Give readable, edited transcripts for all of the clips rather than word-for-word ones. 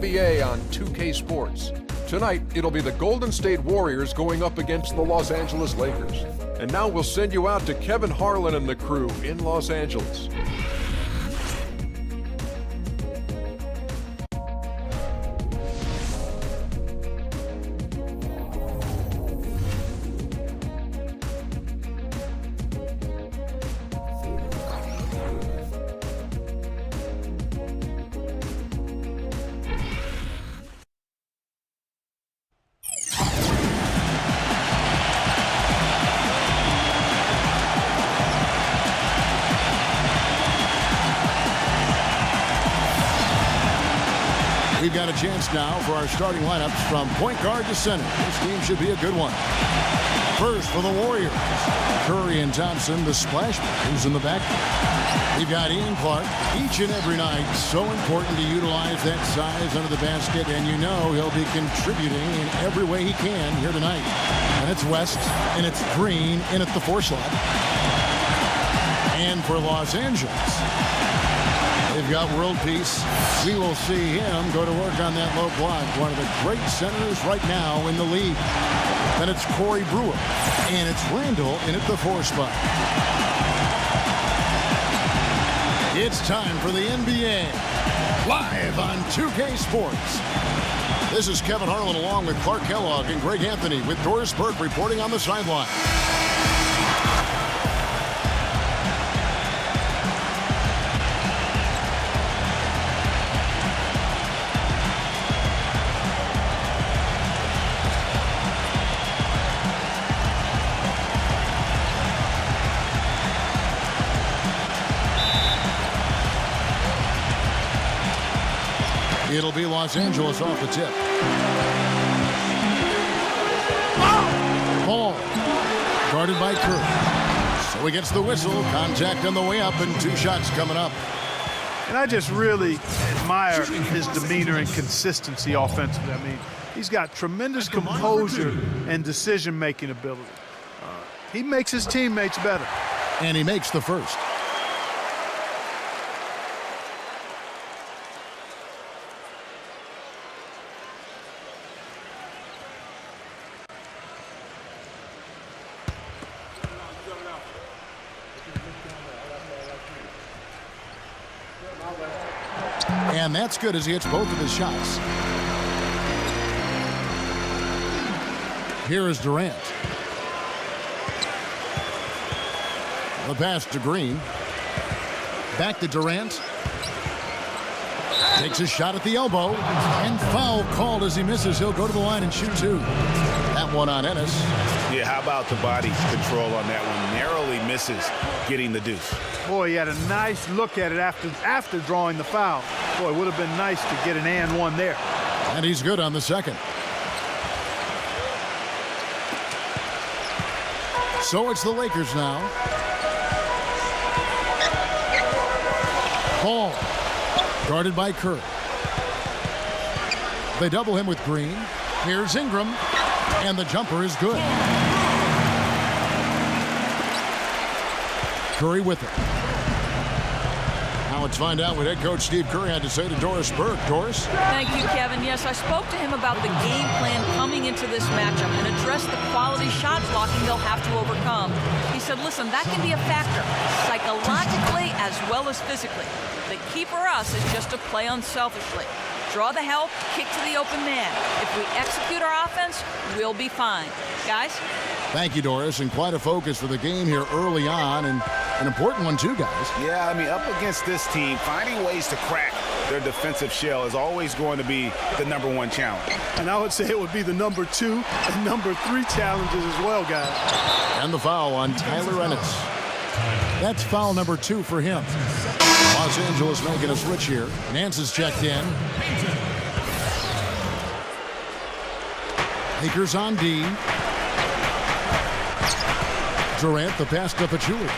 NBA on 2K Sports. Tonight, it'll be the Golden State Warriors going up against the Los Angeles Lakers. And now we'll send you out to Kevin Harlan and the crew in Los Angeles. We've got a chance now for our starting lineups from point guard to center. This team should be a good one. First for the Warriors, Curry and Thompson, the splash makers in the backcourt. We've got Ian Clark each and every night. So important to utilize that size under the basket, and you know he'll be contributing in every way he can here tonight. And it's West, and it's Green in at the 4 slot. And for Los Angeles, they've got World Peace. We will see him go to work on that low block. One of the great centers right now in the league. Then it's Corey Brewer. And it's Randall in at the 4 spot. It's time for the NBA. Live on 2K Sports. This is Kevin Harlan along with Clark Kellogg and Greg Anthony with Doris Burke reporting on the sideline. It'll be Los Angeles off the tip. Ball guarded by Curry. So he gets the whistle. Contact on the way up and 2 shots coming up. And I just really admire his demeanor and consistency offensively. I mean, he's got tremendous composure and decision-making ability. He makes his teammates better. And he makes the first. And that's good as he hits both of his shots. Here is Durant. The pass to Green. Back to Durant. Takes a shot at the elbow. And foul called as he misses. He'll go to the line and shoot 2. That one on Ennis. Yeah, how about the body control on that one? Narrowly misses getting the deuce. Boy, he had a nice look at it after drawing the foul. Boy, it would have been nice to get an and one there. And he's good on the second. So it's the Lakers now. Ball guarded by Curry. They double him with Green. Here's Ingram. And the jumper is good. Curry with it. Now let's find out what head coach Steve Curry had to say to Doris Burke. Doris? Thank you, Kevin. Yes, I spoke to him about the game plan coming into this matchup and addressed the quality shot blocking they'll have to overcome. He said, listen, that can be a factor, psychologically as well as physically. The key for us is just to play unselfishly. Draw the help, kick to the open man. If we execute our offense, we'll be fine. Guys? Thank you, Doris, and quite a focus for the game here early on, and an important one too, guys. Yeah, I mean, up against this team, finding ways to crack their defensive shell is always going to be the #1 challenge. And I would say it would be the #2 and #3 challenges as well, guys. And the foul on Tyler Ennis. That's foul #2 for him. Los Angeles making a switch here. Nance is checked in. Lakers on D. Durant, the pass to Pachulia.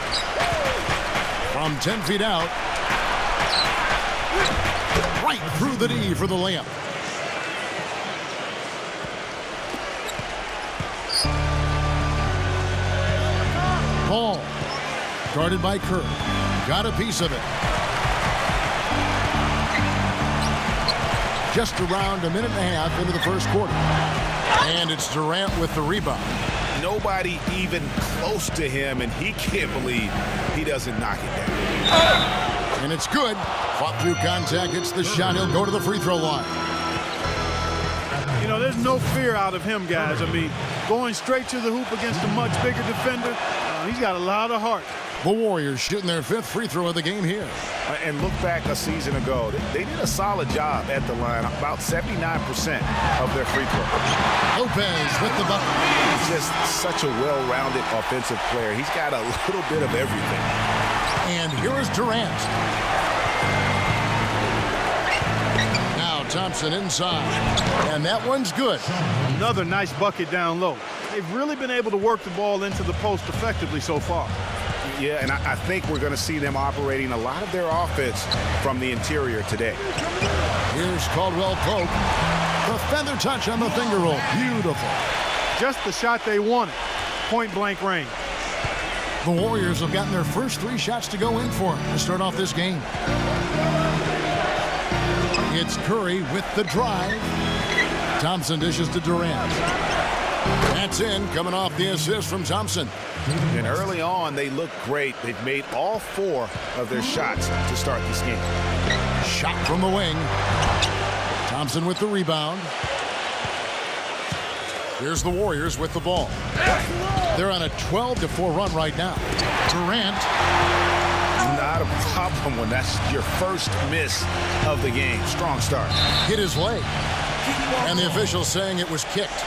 From 10 feet out. Right through the D for the layup. Ball. Guarded by Curry. Got a piece of it. just around a minute and a half into the first quarter. And it's Durant with the rebound. Nobody even close to him, and he can't believe he doesn't knock it down. And it's good. Fought through contact, hits the shot. He'll go to the free throw line. You know, there's no fear out of him, guys. I mean, going straight to the hoop against a much bigger defender, he's got a lot of heart. The Warriors shooting their 5th free throw of the game here. And look back a season ago. They did a solid job at the line, about 79% of their free throw. Lopez with the bucket. He's just such a well-rounded offensive player. He's got a little bit of everything. And here is Durant. Now Thompson inside. And that one's good. Another nice bucket down low. They've really been able to work the ball into the post effectively so far. Yeah, and I think we're going to see them operating a lot of their offense from the interior today. Here's Caldwell Pope. The feather touch on the finger roll. Beautiful. Just the shot they wanted. Point blank range. The Warriors have gotten their first 3 shots to go in for them to start off this game. It's Curry with the drive. Thompson dishes to Durant. That's in, coming off the assist from Thompson. And early on, they look great. They've made all 4 of their shots to start this game. Shot from the wing. Thompson with the rebound. Here's the Warriors with the ball. They're on a 12-4 run right now. Durant. Not a problem when that's your first miss of the game. Strong start. Hit his leg. And the official saying it was kicked.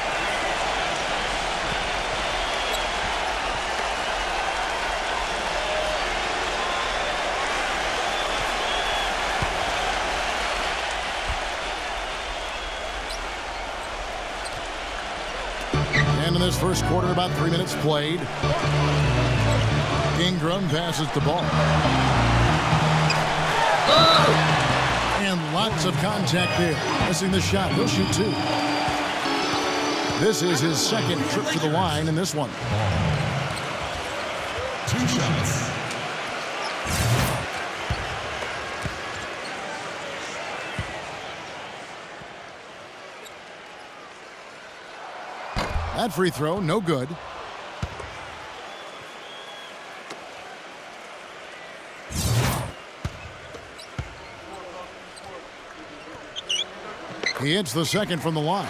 In this first quarter, about 3 minutes played. Ingram passes the ball. And lots of contact there. Missing the shot. He'll shoot 2. This is his 2nd trip to the line in this one. 2 shots. That free throw, no good. He hits the 2nd from the line.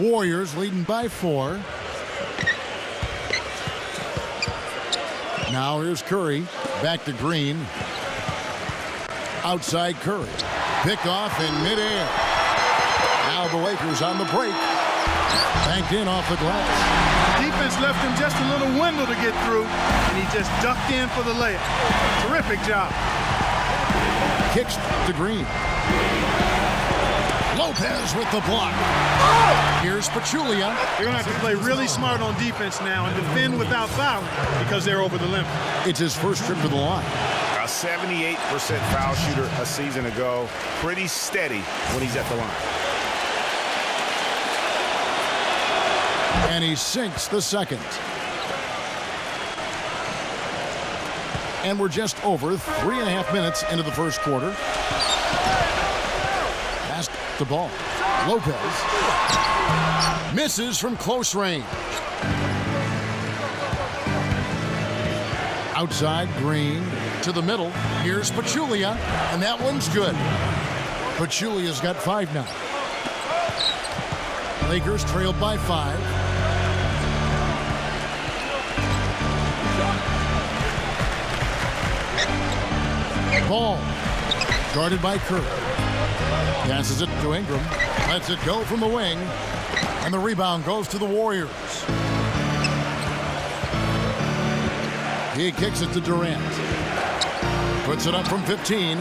Warriors leading by 4. Now here's Curry. Back to Green. Outside Curry. Picked off in midair. Now the Lakers on the break. Banked in off the glass. Defense left him just a little window to get through, and he just ducked in for the layup. Terrific job. Kicks to Green. Lopez with the block. Here's Pachulia. They're going to have to play really smart on defense now and defend without fouling because they're over the limit. It's his first trip to the line. A 78% foul shooter a season ago. Pretty steady when he's at the line. And he sinks the 2nd. And we're just over 3.5 minutes into the first quarter. Pass the ball. Lopez misses from close range. Outside Green to the middle. Here's Pachulia, and that one's good. Pachulia's got 5 now. Lakers trailed by 5. Ball guarded by Curry. Passes it to Ingram. Lets it go from the wing. And the rebound goes to the Warriors. He kicks it to Durant. Puts it up from 15.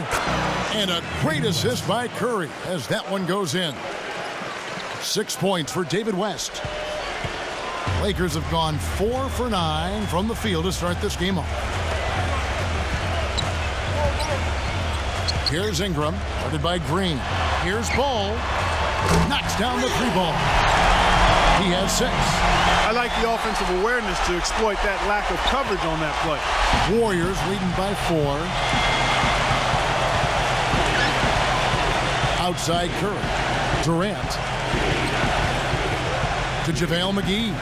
And a great assist by Curry as that one goes in. 6 points for David West. Lakers have gone 4 for 9 from the field to start this game off. Here's Ingram, guarded by Green. Here's Ball. Knocks down the 3-ball. He has 6. I like the offensive awareness to exploit that lack of coverage on that play. Warriors leading by 4. Outside Curry. Durant. To JaVale McGee.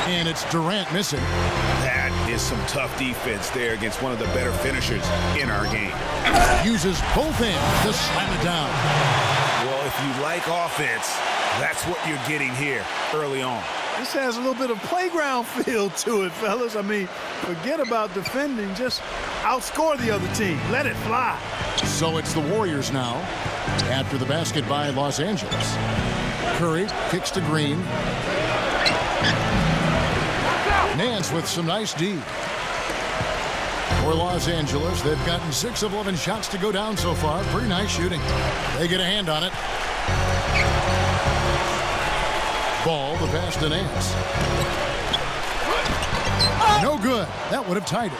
And it's Durant missing. That is some tough defense there against one of the better finishers in our game. Uses both hands to slam it down. Well, if you like offense, that's what you're getting here early on. This has a little bit of playground feel to it, fellas. I mean, forget about defending. Just outscore the other team. Let it fly. So it's the Warriors now after the basket by Los Angeles. Curry kicks to Green. Nance with some nice D. For Los Angeles, they've gotten 6 of 11 shots to go down so far. Pretty nice shooting. They get a hand on it. Ball, the pass to Nance. No good. That would have tied it.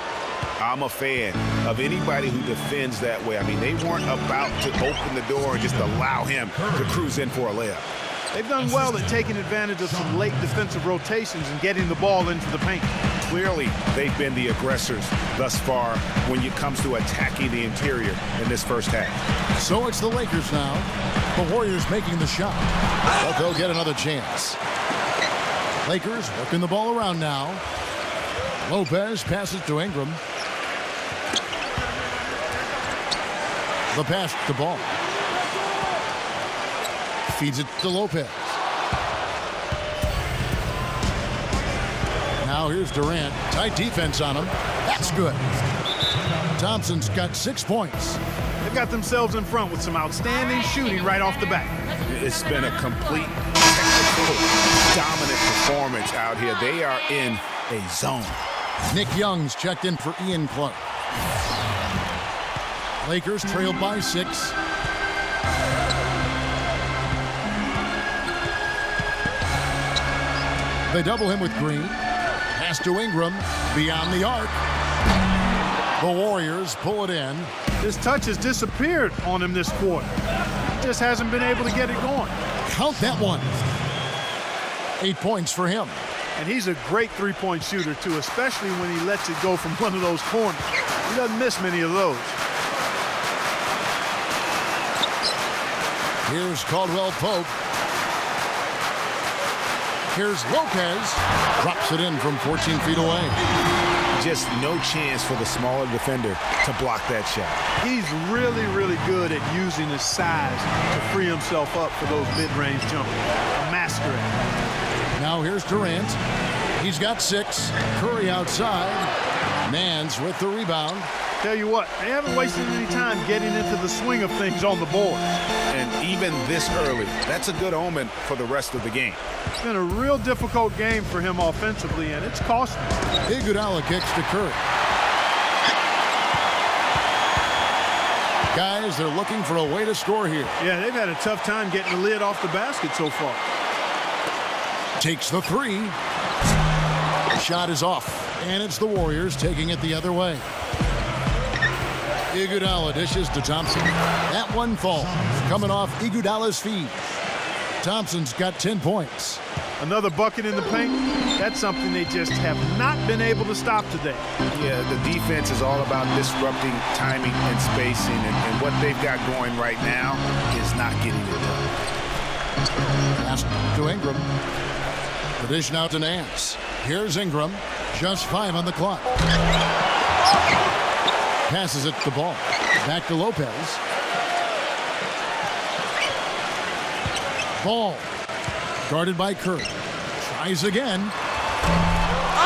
I'm a fan of anybody who defends that way. I mean, they weren't about to open the door and just allow him to cruise in for a layup. They've done well at taking advantage of some late defensive rotations and getting the ball into the paint. Clearly, they've been the aggressors thus far when it comes to attacking the interior in this first half. So it's the Lakers now. The Warriors making the shot, but they'll get another chance. Lakers working the ball around now. Lopez passes to Ingram. The pass to Ball. Feeds it to Lopez. Now here's Durant. Tight defense on him. That's good. Thompson's got 6 points. They've got themselves in front with some outstanding shooting right off the bat. It's been a complete technical dominant performance out here. They are in a zone. Nick Young's checked in for Ian Clark. Lakers trailed by 6. They double him with Green. Pass to Ingram. Beyond the arc. The Warriors pull it in. His touch has disappeared on him this quarter. Just hasn't been able to get it going. Count that one. 8 points for him. And he's a great three-point shooter, too, especially when he lets it go from one of those corners. He doesn't miss many of those. Here's Caldwell Pope. Here's Lopez. Drops it in from 14 feet away. Just no chance for the smaller defender to block that shot. He's really, really good at using his size to free himself up for those mid-range jumpers. A master at it. Now here's Durant. He's got 6. Curry outside. Nance with the rebound. Tell you what, they haven't wasted any time getting into the swing of things on the board. And even this early, that's a good omen for the rest of the game. It's been a real difficult game for him offensively, and it's cost him. Iguodala kicks to Curry. Guys, they're looking for a way to score here. Yeah, they've had a tough time getting the lid off the basket so far. Takes the 3. Shot is off, and it's the Warriors taking it the other way. Iguodala dishes to Thompson. That one falls, coming off Iguodala's feet. Thompson's got 10 points. Another bucket in the paint. That's something they just have not been able to stop today. Yeah, the defense is all about disrupting timing and spacing, and what they've got going right now is not getting it done. Pass to Ingram. The dish now to Nance. Here's Ingram. Just 5 on the clock. Passes it to the Ball. Back to Lopez. Ball. Guarded by Curry. Tries again.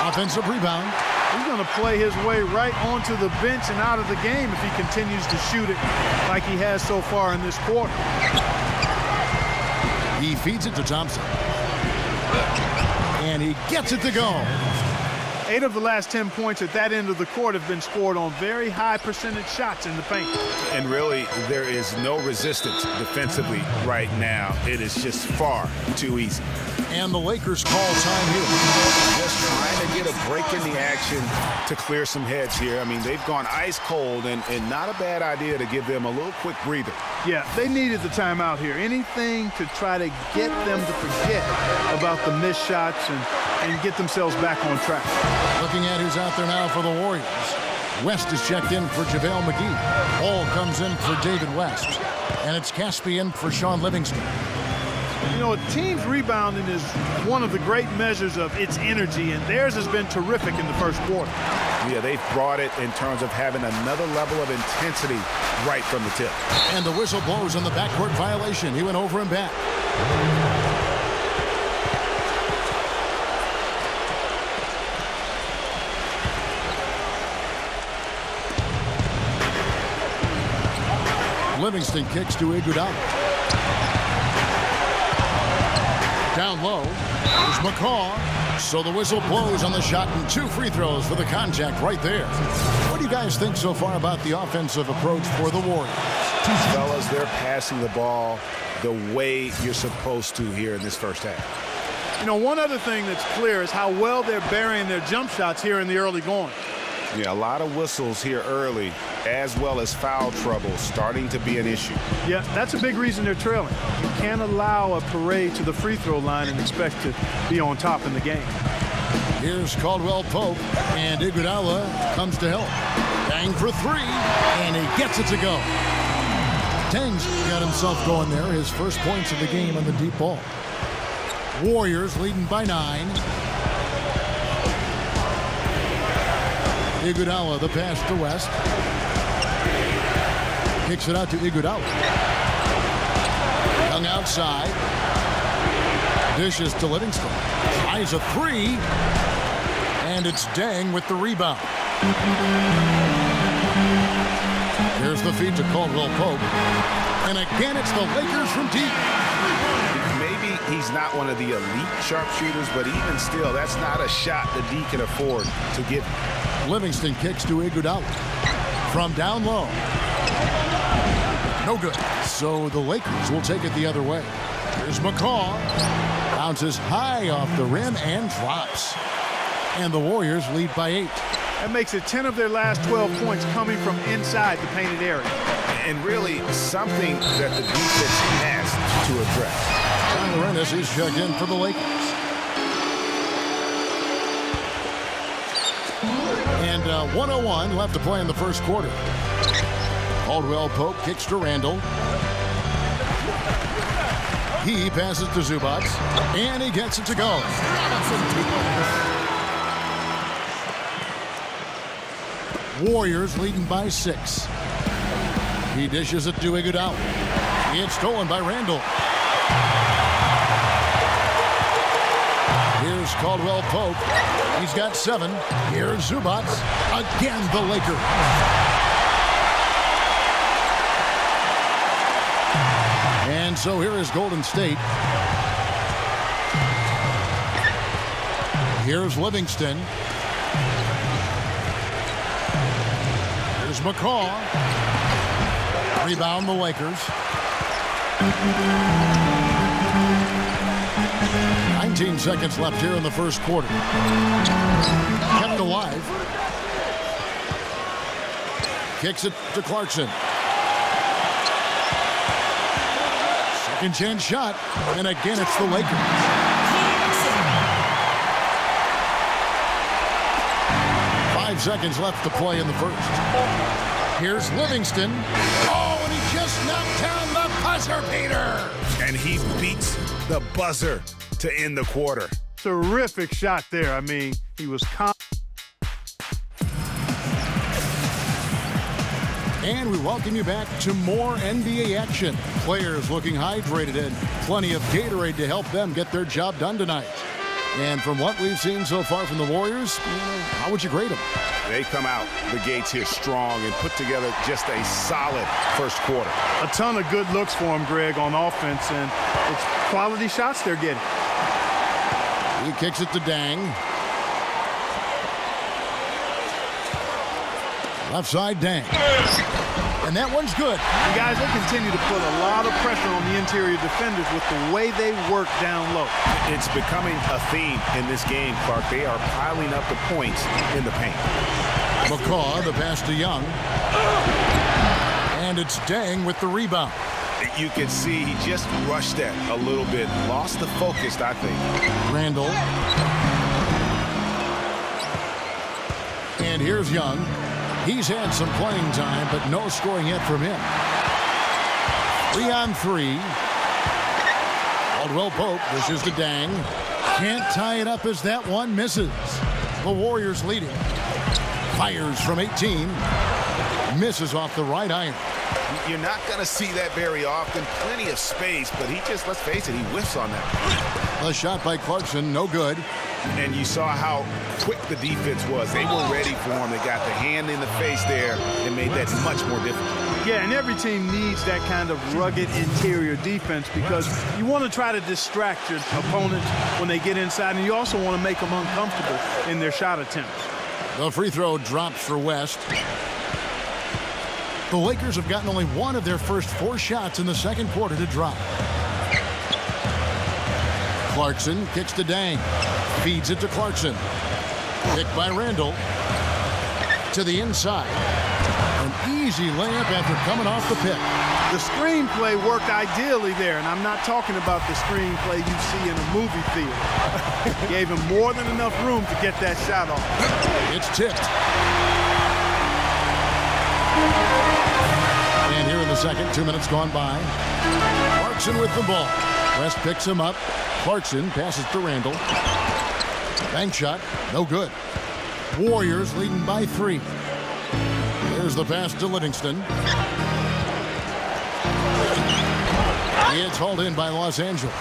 Offensive rebound. He's going to play his way right onto the bench and out of the game if he continues to shoot it like he has so far in this quarter. He feeds it to Thompson. And he gets it to go. 8 of the last 10 points at that end of the court have been scored on very high percentage shots in the paint. And really, there is no resistance defensively right now. It is just far too easy. And the Lakers call time here. Just trying to get a break in the action to clear some heads here. I mean, they've gone ice cold, and not a bad idea to give them a little quick breather. Yeah, they needed the timeout here. Anything to try to get them to forget about the missed shots and get themselves back on track. Looking at who's out there now for the Warriors. West is checked in for JaVale McGee. Ball comes in for David West. And it's Caspian for Sean Livingston. You know, a team's rebounding is one of the great measures of its energy, and theirs has been terrific in the first quarter. Yeah, they've brought it in terms of having another level of intensity right from the tip. And the whistle blows on the backcourt violation. He went over and back. Livingston kicks to Iguodala. Down low is McCaw. So the whistle blows on the shot and 2 free throws for the contact right there. What do you guys think so far about the offensive approach for the Warriors? Fellas, they're passing the ball the way you're supposed to here in this first half. You know, one other thing that's clear is how well they're burying their jump shots here in the early going. Yeah, a lot of whistles here early, as well as foul trouble starting to be an issue. Yeah, that's a big reason they're trailing. You can't allow a parade to the free throw line and expect to be on top in the game. Here's Caldwell Pope, and Iguodala comes to help. Dang for 3, and he gets it to go. Tang's got himself going there, his first points of the game on the deep ball. Warriors leading by 9. Iguodala, the pass to West. Kicks it out to Iguodala. Young outside. Dishes to Livingston. Tries a 3. And it's Dang with the rebound. Here's the feed to Caldwell Pope. And again, it's the Lakers from deep. Maybe he's not one of the elite sharpshooters, but even still, that's not a shot that D can afford to give. Livingston kicks to Iguodala from down low. No good. So the Lakers will take it the other way. Here's McCaw. Bounces high off the rim and drops. And the Warriors lead by 8. That makes it 10 of their last 12 points coming from inside the painted area. And really something that the defense has to address. John Lorenz is checked in for the Lakers. And 1:01 left to play in the first quarter. Caldwell Pope kicks to Randall. He passes to Zubac, and he gets it to go. Warriors leading by 6. He dishes it to Iguodala. It's stolen by Randall. Here's Caldwell Pope. He's got 7. Here's Zubac. Again, the Lakers. And so here is Golden State. Here's Livingston. Here's McCaw. Rebound the Lakers. 19 seconds left here in the first quarter. Kept alive. Kicks it to Clarkson. Second chance shot. And again, it's the Lakers. Five seconds left to play in the first. Here's Livingston. Oh, and he just knocked down the buzzer beater. And he beats the buzzer to end the quarter. Terrific shot there. I mean, he was And we welcome you back to more NBA action. Players looking hydrated and plenty of Gatorade to help them get their job done tonight. And from what we've seen so far from the Warriors, how would you grade them? They come out the gates here strong and put together just a solid first quarter. a ton of good looks for him, Greg, on offense, and it's quality shots they're getting. He kicks it to Dang. Left side, Dang. And that one's good. And guys, they continue to put a lot of pressure on the interior defenders with the way they work down low. It's becoming a theme in this game, Clark. They are piling up the points in the paint. McCaw, the pass to Young. And it's Dang with the rebound. You can see he just rushed that a little bit. Lost the focus, I think. Randall. And here's Young. He's had some playing time, but no scoring yet from him. 3-on-3. Caldwell Pope dishes to Dang. Can't tie it up as that one misses. The Warriors leading. Fires from 18. Misses off the right iron. You're not going to see that very often. Plenty of space, but he just, let's face it, he whiffs on that. A shot by Clarkson, no good. And you saw how quick the defense was. They were ready for him. They got the hand in the face there and made that much more difficult. Yeah, and every team needs that kind of rugged interior defense because you want to try to distract your opponents when they get inside, and you also want to make them uncomfortable in their shot attempts. The free throw drops for West. The Lakers have gotten only one of their first 4 shots in the second quarter to drop. Clarkson kicks to Dang. Feeds it to Clarkson. Picked by Randall. To the inside. An easy layup after coming off the pick. The screenplay worked ideally there, and I'm not talking about the screenplay you see in a movie theater. Gave him more than enough room to get that shot off. It's tipped. And here in the second, 2 minutes gone by. Clarkson with the ball. West picks him up. Clarkson passes to Randall. Bank shot, no good. Warriors leading by 3. There's the pass to Livingston. It's hauled in by Los Angeles.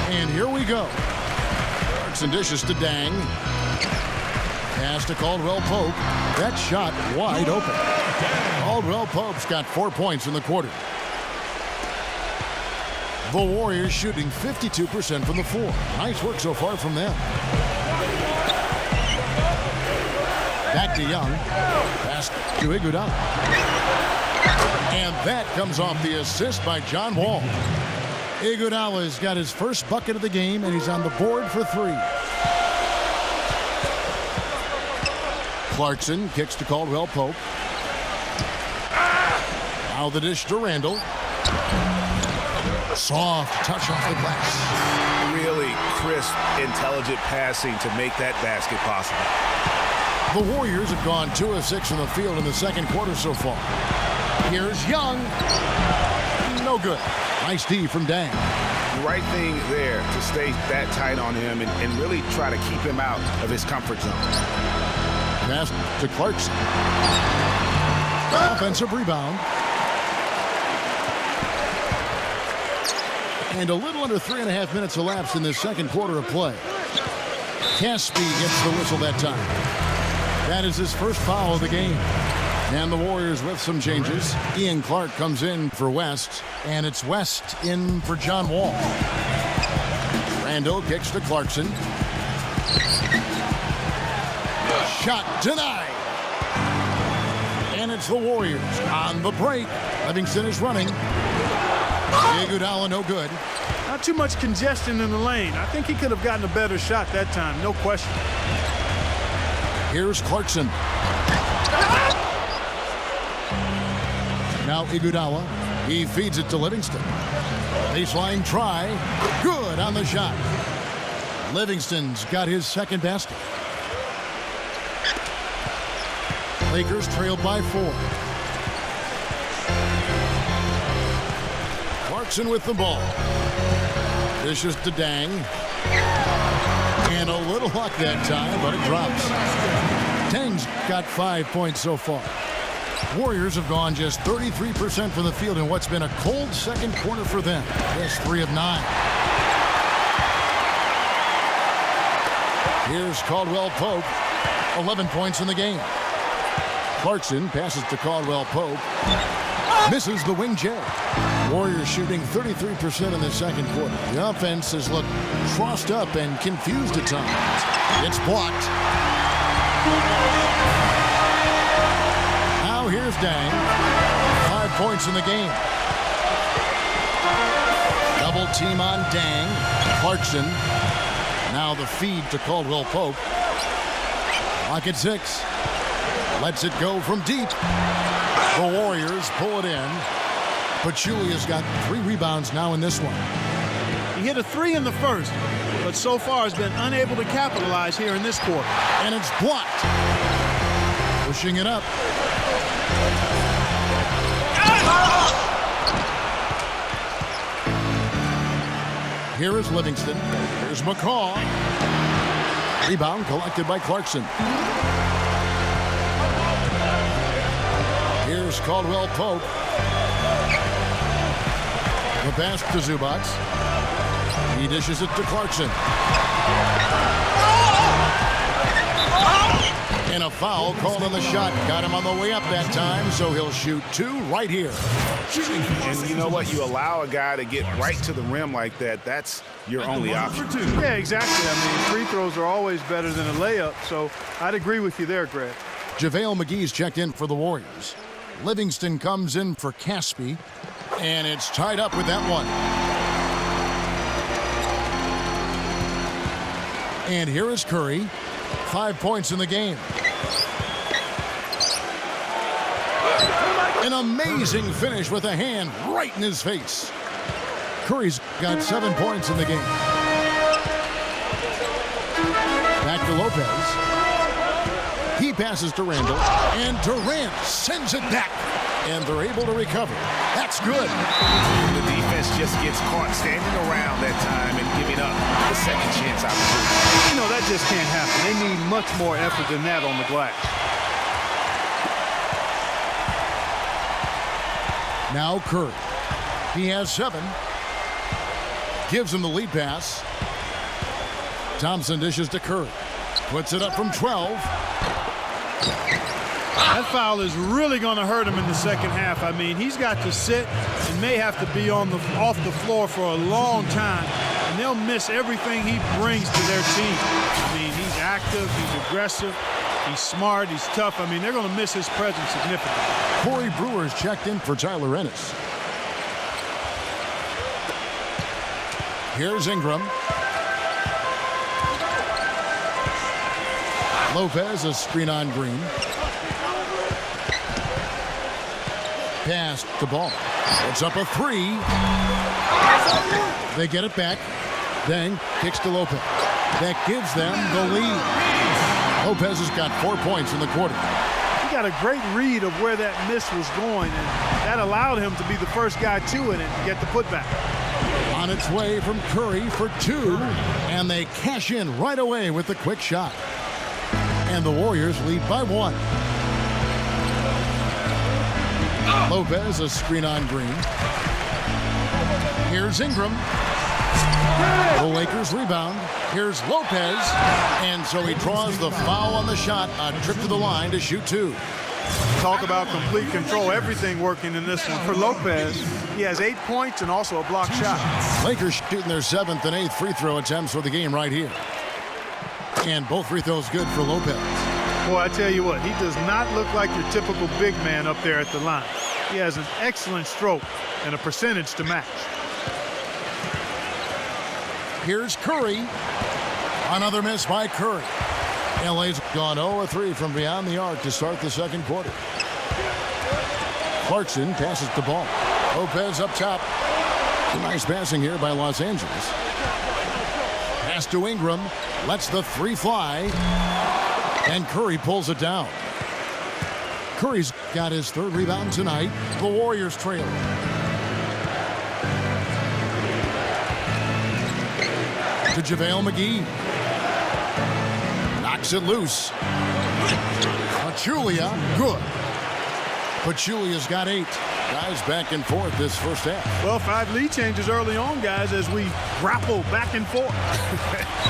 And here we go. Clarkson dishes to Dang. Pass to Caldwell Pope. That shot wide open. Caldwell Pope's got 4 points in the quarter. The Warriors shooting 52% from the floor. Nice work so far from them. Back to Young. Pass to Iguodala. And that comes off the assist by John Wall. Iguodala's got his first bucket of the game, and he's on the board for 3. Clarkson kicks to Caldwell Pope. Now the dish to Randall. Soft touch off the glass. Really crisp, intelligent passing to make that basket possible. The Warriors have gone 2 of 6 from the field in the second quarter so far. Here's Young. No good. Nice D from Dang. The right thing there to stay that tight on him and really try to keep him out of his comfort zone. Pass to Clarkson. Offensive rebound. And a little under 3.5 minutes elapsed in this second quarter of play. Caspi gets the whistle that time. That is his first foul of the game. And the Warriors with some changes. Ian Clark comes in for West, and it's West in for John Wall. Randall kicks to Clarkson. Shot denied. And it's the Warriors on the break. Livingston is running. Iguodala no good. Not too much congestion in the lane. I think he could have gotten a better shot that time, no question. Here's Clarkson. Now Iguodala. He feeds it to Livingston. Baseline try. Good on the shot. Livingston's got his second basket. Lakers trailed by 4. Clarkson with the ball. Dishes to Dang. And a little luck that time, but it drops. Dang's got 5 points so far. Warriors have gone just 33% from the field in what's been a cold second quarter for them. Just 3 of 9. Here's Caldwell Pope. 11 points in the game. Clarkson passes to Caldwell Pope. Misses the wing J. Warriors shooting 33% in the second quarter. The offense has looked crossed up and confused at times. It's blocked. Now here's Dang. 5 points in the game. Double team on Dang. Clarkson. Now the feed to Caldwell Pope. Clock at 6. Lets it go from deep. The Warriors pull it in. Pachulia's got 3 rebounds now in this one. He hit a 3 in the first, but so far has been unable to capitalize here in this quarter. And it's blocked. Pushing it up. Here is Livingston. Here's McCaw. Rebound collected by Clarkson. Here's Caldwell Pope. The pass to Zubac. He dishes it to Clarkson. And a foul called on the shot. Got him on the way up that time, so he'll shoot 2 right here. And you know what? You allow a guy to get right to the rim like that, that's your only option. Yeah, exactly. I mean, free throws are always better than a layup, so I'd agree with you there, Greg. JaVale McGee's checked in for the Warriors. Livingston comes in for Caspi, and it's tied up with that one. And here is Curry. 5 points in the game. An amazing finish with a hand right in his face. Curry's got 7 points in the game. Back to Lopez. He passes to Randall, and Durant sends it back. And they're able to recover. That's good. The defense just gets caught standing around that time and giving up the second chance opportunity. You know, that just can't happen. They need much more effort than that on the glass. Now Curry. He has 7. Gives him the lead pass. Thompson dishes to Curry. Puts it up from 12. That foul is really going to hurt him in the second half. I mean, he's got to sit and may have to be off the floor for a long time, and they'll miss everything he brings to their team. I mean, he's active, he's aggressive, he's smart, he's tough. I mean, they're going to miss his presence significantly. Corey Brewer's checked in for Tyler Ennis. Here's Ingram. Lopez, a screen on Green. Pass the ball. It's up a 3. They get it back. Then kicks to Lopez. That gives them the lead. Lopez has got 4 points in the quarter. He got a great read of where that miss was going, and that allowed him to be the first guy to it and get the putback. On its way from Curry for 2, and they cash in right away with the quick shot. And the Warriors lead by 1. Lopez, a screen on Green. Here's Ingram. The Lakers rebound. Here's Lopez. And so he draws the foul on the shot. A trip to the line to shoot 2. Talk about complete control. Everything working in this one. For Lopez, he has 8 points and also a blocked shot. Lakers shooting their 7th and 8th free throw attempts for the game right here. And both free throws good for Lopez. Boy, I tell you what, he does not look like your typical big man up there at the line. He has an excellent stroke and a percentage to match. Here's Curry. Another miss by Curry. LA's gone 0-3 from beyond the arc to start the second quarter. Clarkson passes the ball. Lopez up top. Nice passing here by Los Angeles. Pass to Ingram. Lets the 3 fly. And Curry pulls it down. Curry's got his 3rd rebound tonight. The Warriors trail. To JaVale McGee. Knocks it loose. Pachulia, good. Pachulia's got 8. Guys back and forth this first half. Well, 5 lead changes early on, guys, as we grapple back and forth.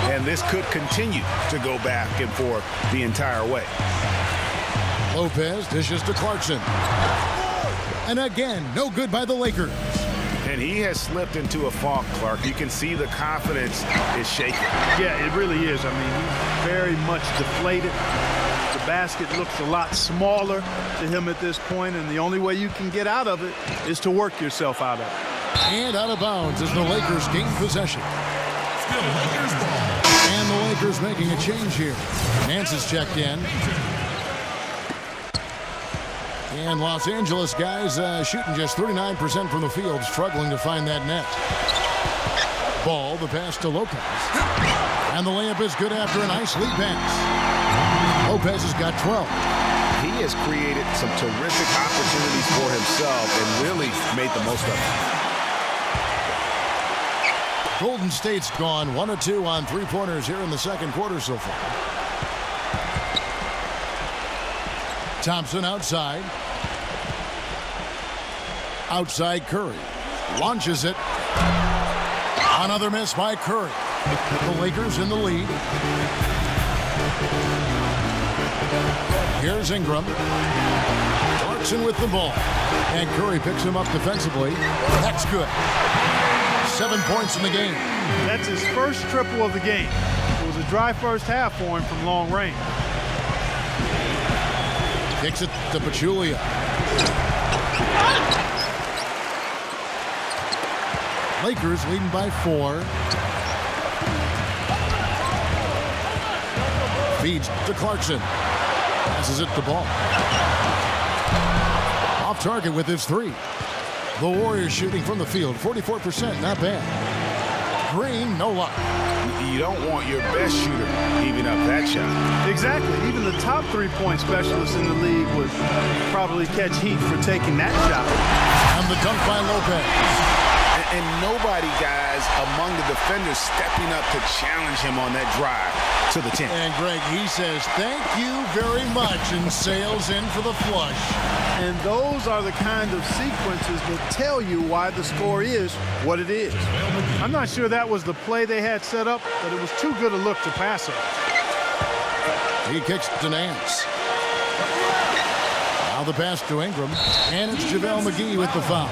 And this could continue to go back and forth the entire way. Lopez dishes to Clarkson. And again, no good by the Lakers. And he has slipped into a funk, Clark. You can see the confidence is shaking. Yeah, it really is. I mean, he's very much deflated. The basket looks a lot smaller to him at this point, and the only way you can get out of it is to work yourself out of it. And out of bounds as the Lakers gain possession. And the Lakers making a change here. Nance is checked in. And Los Angeles guys shooting just 39% from the field, struggling to find that net. Ball, the pass to Lopez. And the layup is good after a nice lead pass. Lopez has got 12. he has created some terrific opportunities for himself and really made the most of it. Golden State's gone 1 of 2 on three-pointers here in the second quarter so far. Thompson outside. Outside Curry. Launches it. Another miss by Curry. The Lakers in the lead. Here's Ingram. Clarkson with the ball. And Curry picks him up defensively. That's good. 7 points in the game. That's his first triple of the game. It was a dry first half for him from long range. Kicks it to Pachulia. Lakers leading by 4. Feeds to Clarkson. Passes it to Ball. Off target with his 3. The Warriors shooting from the field, 44%, not bad. Green, no luck. You don't want your best shooter giving up that shot. Exactly. Even the top three-point specialist in the league would probably catch heat for taking that shot. And the dunk by Lopez. And nobody, guys, among the defenders stepping up to challenge him on that drive to the 10. And Greg, he says, thank you very much, and sails in for the flush. And those are the kind of sequences that tell you why the score is what it is. I'm not sure that was the play they had set up, but it was too good a look to pass up. He kicks to Nance. Now the pass to Ingram, and it's JaVale McGee with the foul.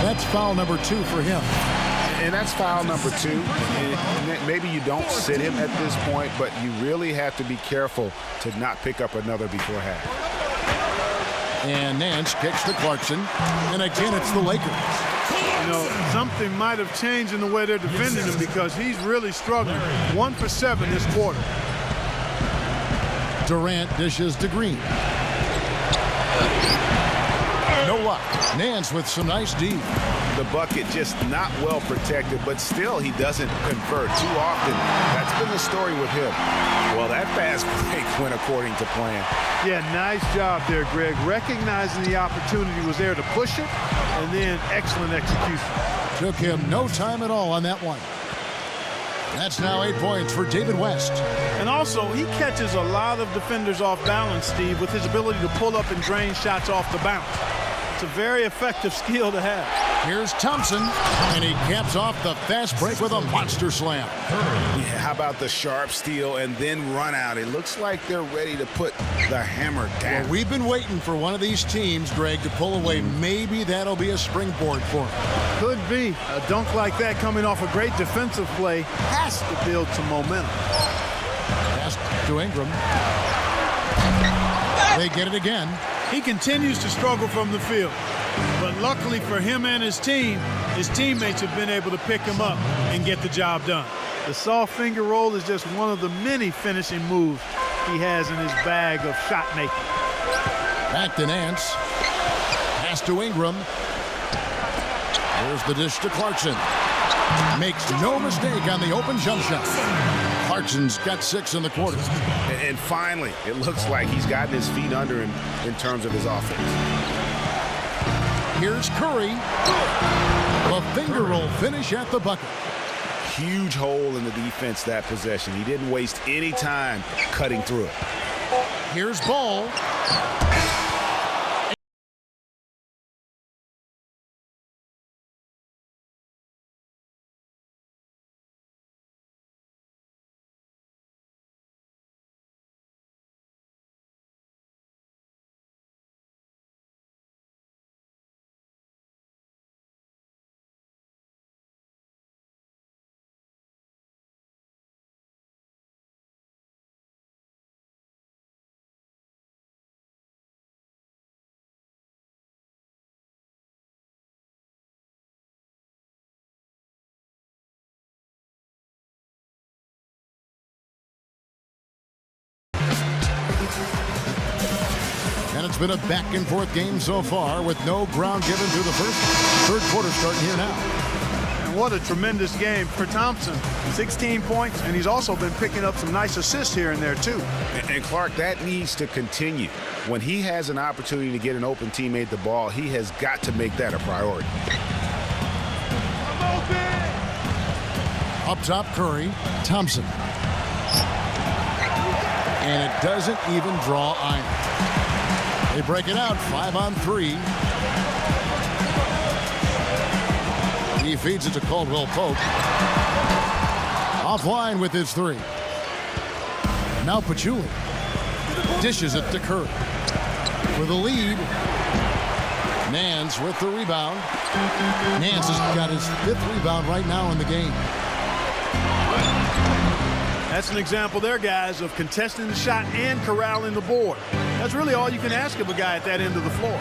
That's foul number 2 for him. And that's foul number 2. And maybe you don't sit him at this point, but you really have to be careful to not pick up another before half. And Nance kicks to Clarkson. And again, it's the Lakers. You know, something might have changed in the way they're defending him because he's really struggling. 1 for 7 this quarter. Durant dishes to Green. No luck. Nance with some nice D. The bucket just not well protected, but still he doesn't convert too often. That's been the story with him. Well, that fast break went according to plan. Yeah, nice job there, Greg. Recognizing the opportunity was there to push it, and then excellent execution. Took him no time at all on that one. That's now 8 points for David West. And also, he catches a lot of defenders off balance, Steve, with his ability to pull up and drain shots off the bounce. It's a very effective skill to have. Here's Thompson, and he caps off the fast break with a monster slam. Yeah, how about the sharp steal and then run out? It looks like they're ready to put the hammer down. Well, we've been waiting for one of these teams, Greg, to pull away. Maybe that'll be a springboard for him. Could be. A dunk like that coming off a great defensive play has to build some momentum. Pass to Ingram. They get it again. He continues to struggle from the field. But luckily for him and his team, his teammates have been able to pick him up and get the job done. The soft finger roll is just one of the many finishing moves he has in his bag of shot making. Back to Nance. Pass to Ingram. Here's the dish to Clarkson. Makes no mistake on the open jump shot. Clarkson's got 6 in the quarter. And finally, it looks like he's gotten his feet under him in terms of his offense. Here's Curry. A finger roll finish at the bucket. Huge hole in the defense that possession. He didn't waste any time cutting through it. Here's Ball. And it's been a back-and-forth game so far with no ground given through the first. Third quarter starting here now. what a tremendous game for Thompson. 16 points, and he's also been picking up some nice assists here and there, too. And Clark, that needs to continue. When he has an opportunity to get an open teammate the ball, he has got to make that a priority. Up top, Curry. Thompson. And it doesn't even draw iron. They break it out 5-on-3. He feeds it to Caldwell Pope. Offline with his three. Now Pachulia dishes it to Curry. For the lead. Nance with the rebound. Nance has got his 5th rebound right now in the game. That's an example there, guys, of contesting the shot and corralling the board. That's really all you can ask of a guy at that end of the floor.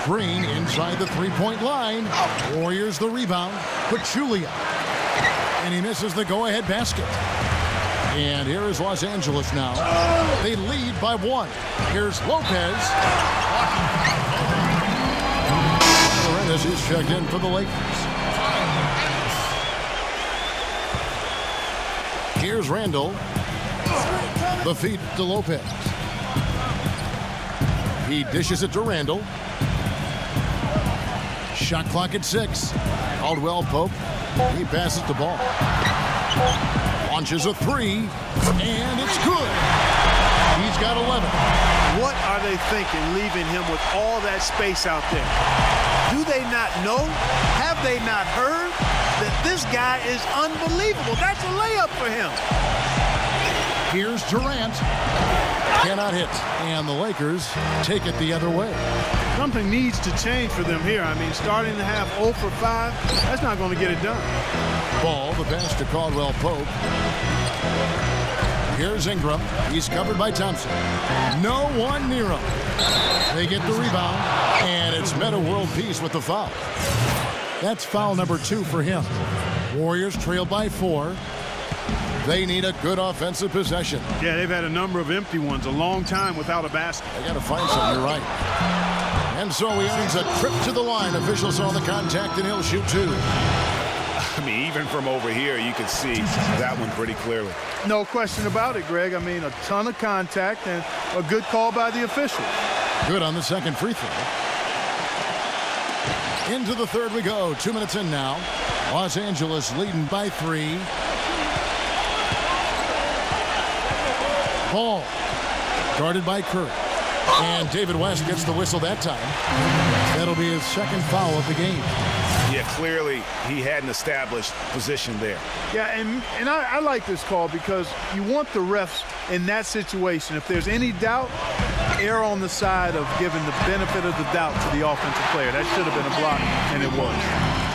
Green inside the three-point line. Warriors the rebound. Pachulia. And he misses the go-ahead basket. And here is Los Angeles now. They lead by 1. Here's Lopez. Lorenz is checked in for the Lakers. Here's Randall. The feed to Lopez. He dishes it to Randall. Shot clock at 6. Caldwell Pope. He passes the ball. Launches a 3. And it's good. He's got 11. What are they thinking, leaving him with all that space out there? Do they not know? Have they not heard that this guy is unbelievable? That's a layup for him. Here's Durant. Cannot hit. And the Lakers take it the other way. Something needs to change for them here. I mean, starting to have 0 for 5, that's not going to get it done. Ball, the pass to Caldwell Pope. Here's Ingram. He's covered by Thompson. No one near him. They get the rebound, and it's Meta World Peace with the foul. That's foul number 2 for him. Warriors trail by 4. They need a good offensive possession. Yeah, they've had a number of empty ones, a long time without a basket. They got to find something, you're right. And so he earns a trip to the line. Officials saw the contact, and he'll shoot 2. I mean, even from over here, you can see that one pretty clearly. No question about it, Greg. I mean, a ton of contact and a good call by the official. Good on the second free throw. Into the third we go. 2 minutes in now. Los Angeles leading by 3. Ball guarded by Curry. And David West gets the whistle that time. That'll be his second foul of the game. Yeah, clearly he had an established position there. Yeah, and I like this call because you want the refs in that situation. If there's any doubt, err on the side of giving the benefit of the doubt to the offensive player. That should have been a block, and it was.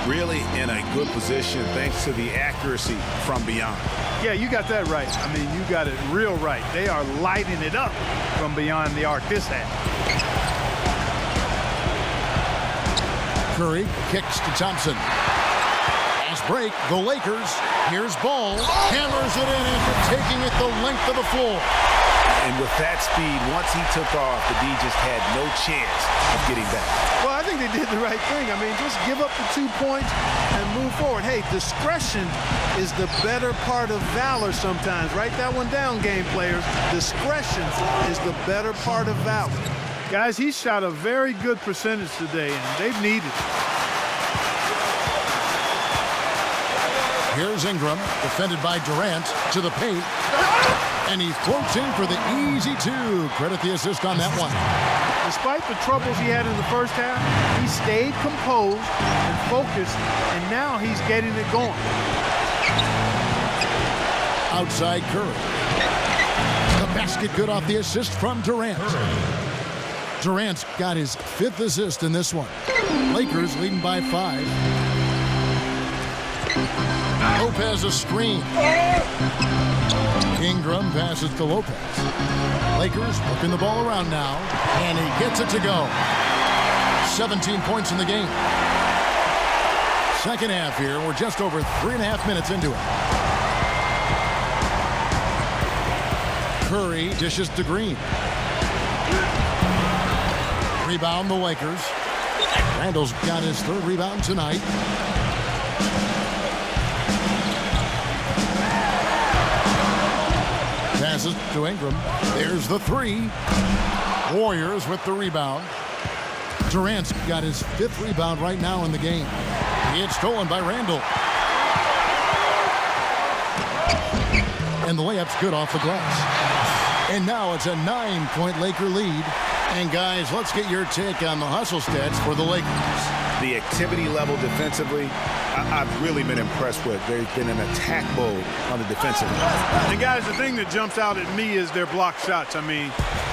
Really in a good position thanks to the accuracy from beyond. Yeah, you got that right. I mean, you got it real right. They are lighting it up from beyond the arc this half. Curry kicks to Thompson. Fast break, the Lakers. Here's Ball. Hammers it in after taking it the length of the floor. And with that speed, once he took off, the D just had no chance of getting back. Well, I think they did the right thing. I mean, just give up the 2 points and move forward. Hey, discretion is the better part of valor sometimes. Write that one down, game players. Discretion is the better part of valor. Guys, he shot a very good percentage today, and they've needed it. Here's Ingram, defended by Durant, to the paint. And he floats in for the easy 2. Credit the assist on that one. Despite the troubles he had in the first half, he stayed composed and focused, and now he's getting it going. Outside Curry. The basket good off the assist from Durant. Durant's got his 5th assist in this one. Lakers leading by 5. Lopez a screen. Ingram passes to Lopez. Lakers working the ball around now, and he gets it to go. 17 points in the game. Second half here. We're just over 3.5 minutes into it. Curry dishes to Green. Rebound the Lakers. Randall's got his 3rd rebound tonight. Passes to Ingram. There's the three. Warriors with the rebound. Durant's got his 5th rebound right now in the game. It's stolen by Randall. And the layup's good off the glass. And now it's a 9-point Laker lead. And guys, let's get your take on the hustle stats for the Lakers. The activity level defensively, I've really been impressed with. They've been in attack mode on the defensive end. And guys, the thing that jumps out at me is their block shots. I mean,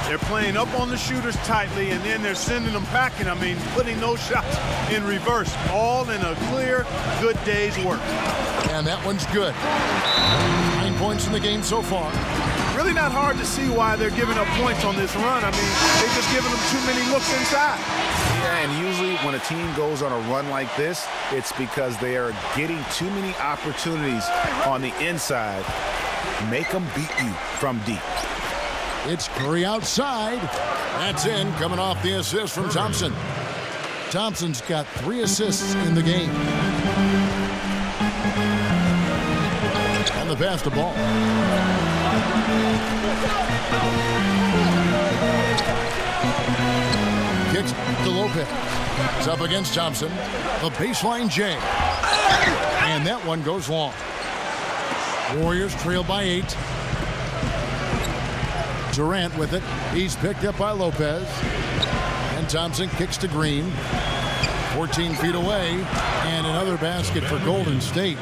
they're playing up on the shooters tightly, and then they're sending them packing. I mean, putting those shots in reverse, all in a clear, good day's work. And that one's good. 9 points in the game so far. Really not hard to see why they're giving up points on this run. I mean, they're just giving them too many looks inside. Yeah, and usually when a team goes on a run like this, it's because they are getting too many opportunities on the inside. Make them beat you from deep. It's Curry outside. That's in, coming off the assist from Thompson. Thompson's got 3 assists in the game. And the pass to Ball. Kicks to Lopez. It's up against Thompson. The baseline J. And that one goes long. Warriors trail by 8. Durant with it. He's picked up by Lopez. And Thompson kicks to Green. 14 feet away. And another basket for Golden State.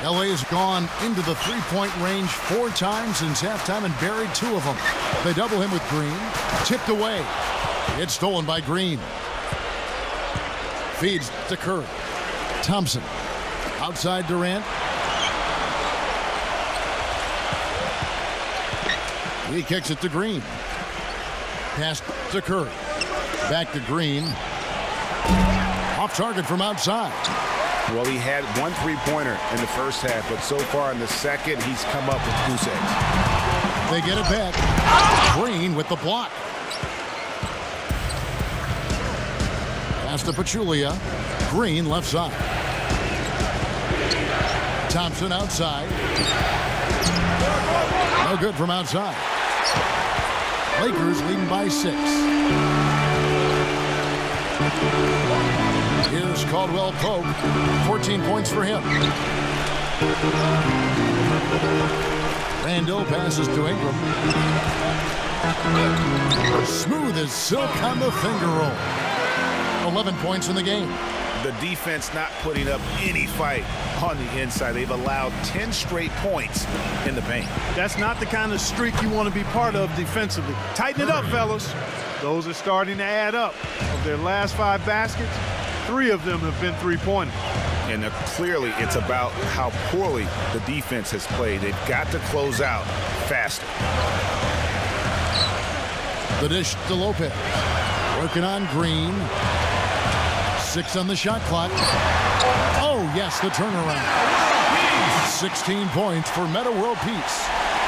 LA's gone into the 3-point range 4 times since halftime and buried 2 of them. They double him with Green. Tipped away. It's stolen by Green. Feeds to Curry. Thompson. Outside Durant. He kicks it to Green. Pass to Curry. Back to Green. Off target from outside. Well, he had 1 3-pointer in the first half, but so far in the second, he's come up with goose eggs. They get it back. Green with the block. Pass to Pachulia. Green left side. Thompson outside. No good from outside. Lakers leading by 6. Here's Caldwell Pope. 14 points for him. Randall passes to Ingram. Smooth as silk on the finger roll. 11 points in the game. The defense not putting up any fight on the inside. They've allowed 10 straight points in the paint. That's not the kind of streak you want to be part of defensively. Tighten it up, fellas. Those are starting to add up. Of their last 5 baskets, 3 of them have been 3-pointers. And clearly it's about how poorly the defense has played. They've got to close out faster. The dish to Lopez. Working on Green. 6 on the shot clock. Oh, yes, the turnaround. 16 points for Meta World Peace.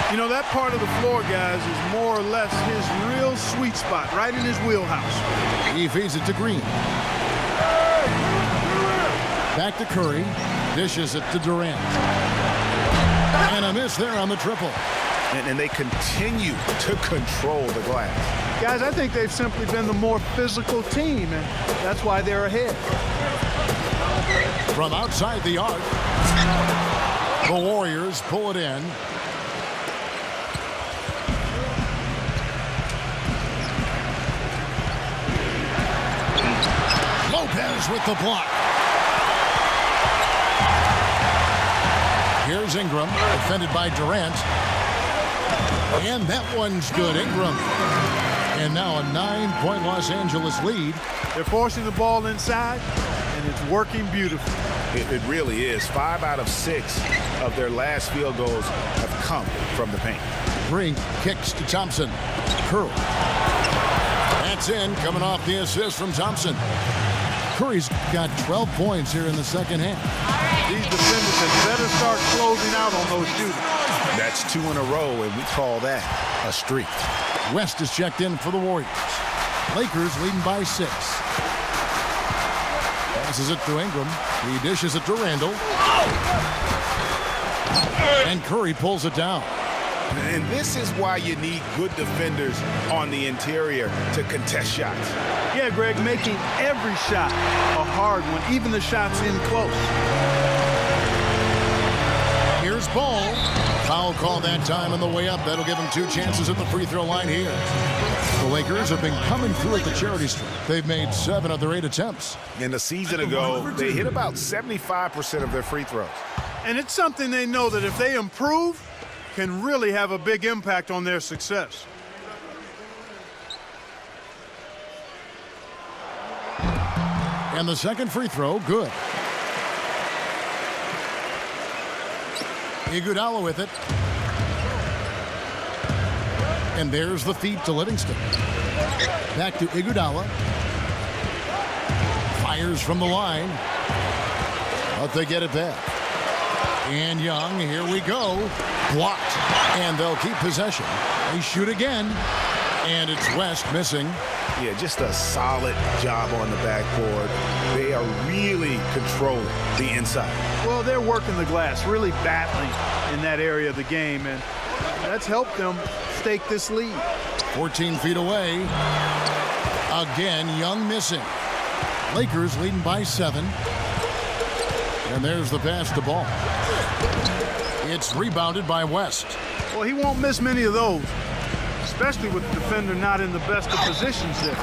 You know, that part of the floor, guys, is more or less his real sweet spot, right in his wheelhouse. He feeds it to Green. Back to Curry. Dishes it to Durant. And a miss there on the triple. And they continue to control the glass. Guys, I think they've simply been the more physical team, and that's why they're ahead. From outside the arc, the Warriors pull it in. Lopez with the block. Here's Ingram, defended by Durant. And that one's good. Ingram. And now a 9-point Los Angeles lead. They're forcing the ball inside, and it's working beautifully. It really is. 5 out of 6 of their last field goals have come from the paint. Green kicks to Thompson. Curry. That's in, coming off the assist from Thompson. Curry's got 12 points here in the second half. These defenders had better start closing out on those shooters. That's 2 in a row, and we call that a streak. West is checked in for the Warriors. Lakers leading by 6. Passes it to Ingram. He dishes it to Randall. And Curry pulls it down. And this is why you need good defenders on the interior to contest shots. Yeah, Greg, making every shot a hard one, even the shots in close. Here's Ball. Foul call that time on the way up. That'll give him 2 chances at the free throw line here. The Lakers have been coming through at the charity stripe. They've made 7 of their 8 attempts. And a season ago, they hit about 75% of their free throws. And it's something they know that if they improve, can really have a big impact on their success. And the second free throw, good. Iguodala with it. And there's the feed to Livingston. Back to Iguodala. Fires from the line. But they get it back. And Young, here we go. Blocked. And they'll keep possession. They shoot again. And it's West missing. Yeah, just a solid job on the backboard. They are really controlling the inside. Well, they're working the glass, really battling in that area of the game, and that's helped them stake this lead. 14 feet away. Again, Young missing. Lakers leading by 7. And there's the pass to Ball. It's rebounded by West. Well, he won't miss many of those, especially with the defender not in the best of positions there.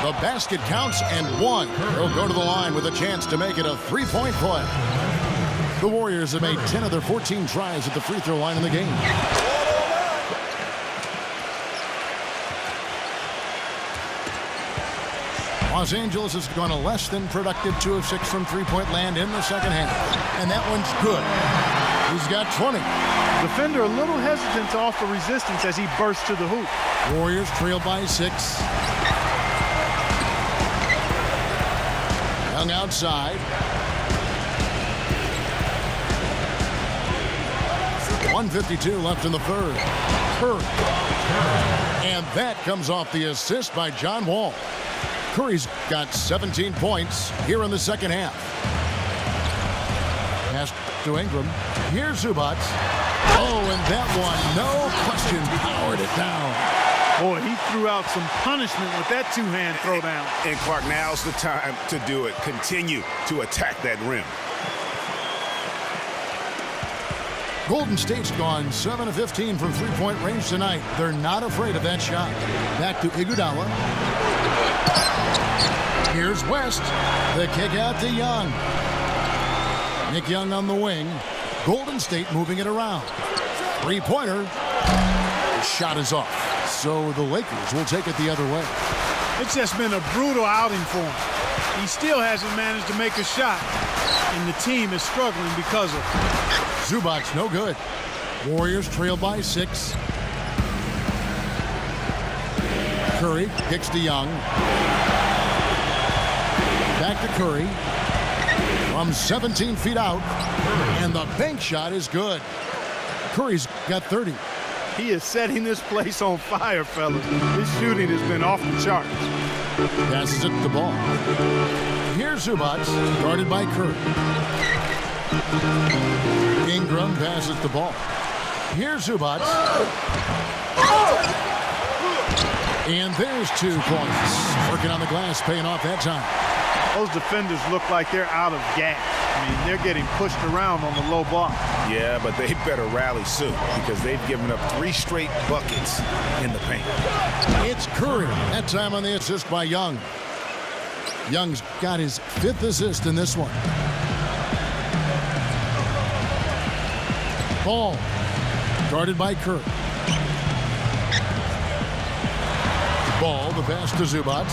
The basket counts and 1. He'll go to the line with a chance to make it a 3-point play. The Warriors have made 10 of their 14 tries at the free throw line in the game. Los Angeles has gone a less than productive 2 of 6 from three-point land in the second half. And that one's good. He's got 20. Defender a little hesitant to offer resistance as he bursts to the hoop. Warriors trail by 6. Young outside. 1:52 left in the third. Curry. And that comes off the assist by John Wall. Curry's got 17 points here in the second half. Pass to Ingram. Here's Zubac. Oh, and that one, no question, powered it down. Boy, he threw out some punishment with that two-hand throwdown. And Clark, now's the time to do it. Continue to attack that rim. Golden State's gone 7 of 15 from three-point range tonight. They're not afraid of that shot. Back to Iguodala. Here's West. The kick out to Young. Nick Young on the wing. Golden State moving it around. Three-pointer. The shot is off. So the Lakers will take it the other way. It's just been a brutal outing for him. He still hasn't managed to make a shot, and the team is struggling because of it. Zubac no good. Warriors trail by 6. Curry kicks to Young. Back to Curry. From 17 feet out. And the bank shot is good. Curry's got 30. He is setting this place on fire, fellas. His shooting has been off the charts. Passes it to Ball. Here's Zubac, guarded by Curry. Ingram passes the ball. Here's Zubac. And there's 2 points. Working on the glass, paying off that time. Those defenders look like they're out of gas. I mean, they're getting pushed around on the low block. Yeah, but they better rally soon because they've given up 3 straight buckets in the paint. It's Curry. That time on the assist by Young. Young's got his 5th assist in this one. Ball. Guarded by Curry. Ball, the pass to Zubac.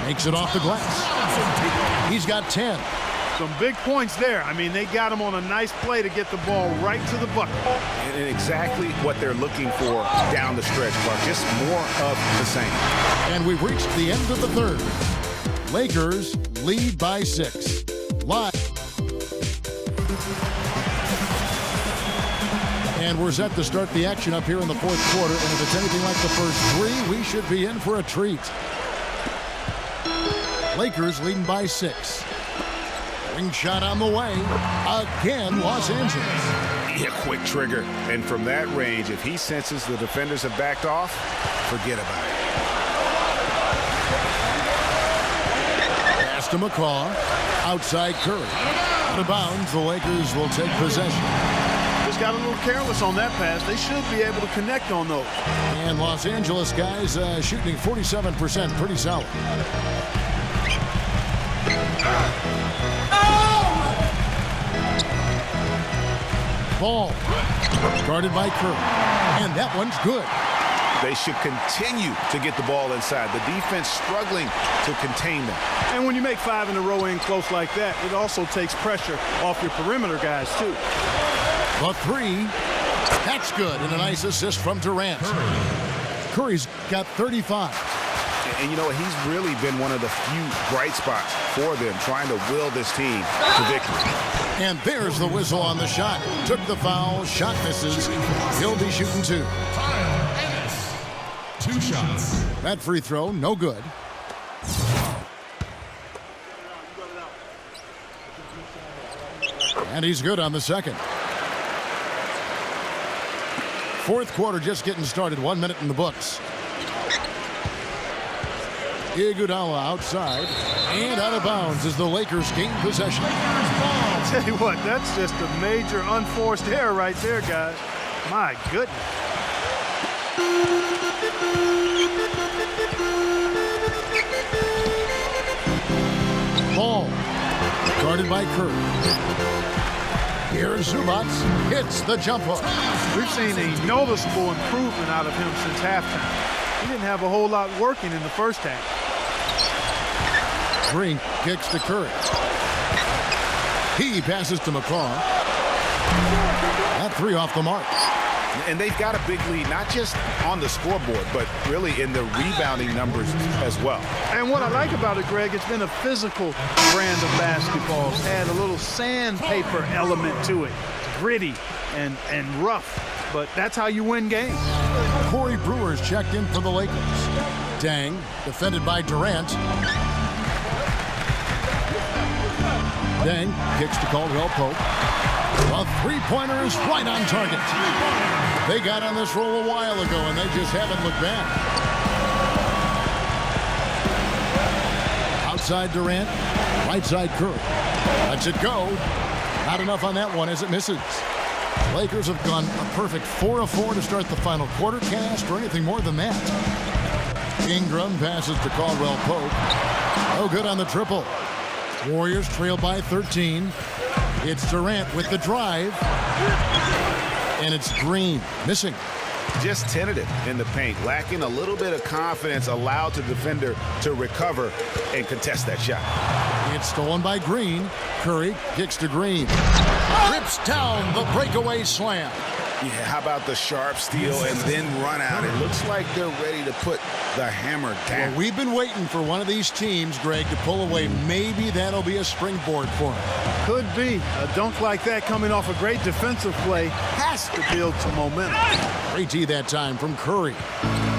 Makes it off the glass. He's got 10. Some big points there. I mean, they got him on a nice play to get the ball right to the bucket. And exactly what they're looking for down the stretch, Clark. Just more of the same. And we've reached the end of the third. Lakers lead by 6. Live. And we're set to start the action up here in the fourth quarter. And if it's anything like the first 3, we should be in for a treat. Lakers leading by 6. Ring shot on the way. Again, Los Angeles. Yeah, quick trigger. And from that range, if he senses the defenders have backed off, forget about it. Pass to McCaw. Outside Curry. Out of bounds, the Lakers will take possession. Just got a little careless on that pass. They should be able to connect on those. And Los Angeles guys shooting 47%. Pretty solid. Ball guarded by Curry, and that one's good. They should continue to get the ball inside. The defense struggling to contain them. And when you make 5 in a row in close like that, it also takes pressure off your perimeter guys, too. The three, that's good, and a nice assist from Durant. Curry's got 35. And you know, he's really been one of the few bright spots for them, trying to will this team to victory. And there's the whistle on the shot. Took the foul, shot misses. He'll be shooting 2. 2 shots. That free throw, no good. And he's good on the second. Fourth quarter just getting started. 1 minute in the books. Iguodala outside and out of bounds as the Lakers gain possession. I'll tell you what, that's just a major unforced error right there, guys. My goodness. Ball guarded by Curry. Here's Zubac, hits the jump hook. We've seen a noticeable improvement out of him since halftime. He didn't have a whole lot working in the first half. Green kicks to Curry. He passes to McCaw. That 3 off the mark. And they've got a big lead, not just on the scoreboard, but really in the rebounding numbers as well. And what I like about it, Greg, it's been a physical brand of basketball. It's had a little sandpaper element to it. Gritty and rough, but that's how you win games. Corey Brewer's checked in for the Lakers. Dang, defended by Durant. Dang kicks to Caldwell Pope. The three-pointer is right on target. They got on this roll a while ago, and they just haven't looked back. Outside Durant, right side Curry. Lets it go. Not enough on that one as it misses. Lakers have gone a perfect 4 of 4 to start the final quarter. Can't ask for anything more than that. Ingram passes to Caldwell Pope. No good on the triple. Warriors trail by 13. It's Durant with the drive. And it's Green missing. Just tentative in the paint, lacking a little bit of confidence, allowed the defender to recover and contest that shot. It's stolen by Green. Curry kicks to Green. Rips down the breakaway slam. Yeah, how about the sharp steal and then run out? It looks like they're ready to put the hammer down. Well, we've been waiting for one of these teams, Greg, to pull away. Maybe that'll be a springboard for them. Could be. A dunk like that coming off a great defensive play has to build some momentum. Great D that time from Curry.